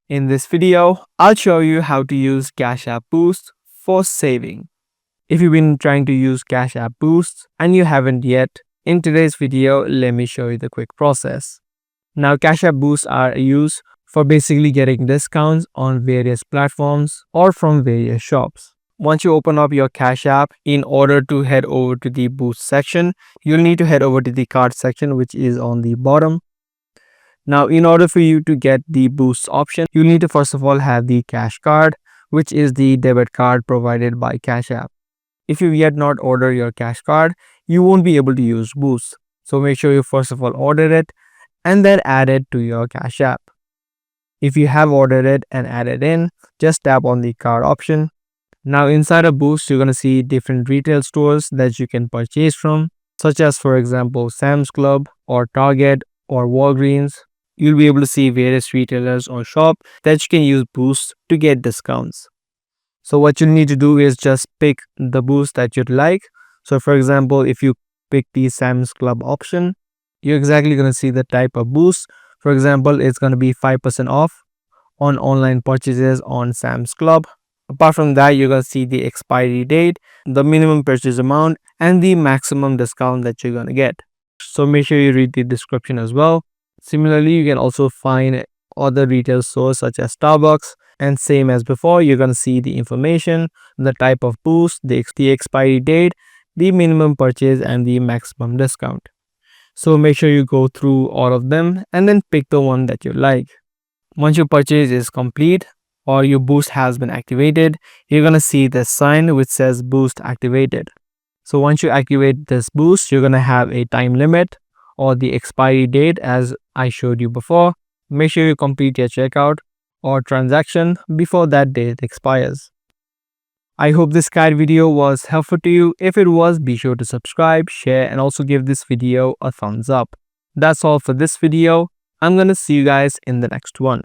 In this video, I'll show you how to use Cash App Boost for saving. If you've been trying to use Cash App Boost and you haven't yet, in today's video, let me show you the quick process. Now, Cash App Boosts are used for basically getting discounts on various platforms or from various shops. Once you open up your Cash App, in order to head over to the Boost section, you'll need to head over to the card section, which is on the bottom. Now, in order for you to get the Boost option, you need to first of all have the Cash Card, which is the debit card provided by Cash App. If you yet not order your Cash Card, you won't be able to use Boost. So make sure you first of all order it and then add it to your Cash App. If you have ordered it and added in, just tap on the card option. Now inside of Boost, you're going to see different retail stores that you can purchase from, such as for example Sam's Club or Target or Walgreens. You'll be able to see various retailers or shop that you can use Boost to get discounts. So what you need to do is just pick the Boost that you'd like. So for example, if you pick the Sam's Club option, you're exactly going to see the type of Boost. For example, it's going to be 5% off on online purchases on Sam's Club. Apart from that, you're going to see the expiry date, the minimum purchase amount, and the maximum discount that you're going to get. So make sure you read the description as well. Similarly, you can also find other retail stores such as Starbucks, and same as before, you're going to see the information, the type of Boost, the expiry date, the minimum purchase, and the maximum discount. So make sure you go through all of them and then pick the one that you like. Once your purchase is complete or your Boost has been activated, you're going to see this sign which says Boost activated. So once you activate this Boost, you're going to have a time limit or the expiry date as I showed you before. Make sure you complete your checkout or transaction before that date expires. I hope this guide video was helpful to you. If it was, be sure to subscribe, share, and also give this video a thumbs up. That's all for this video. I'm gonna see you guys in the next one.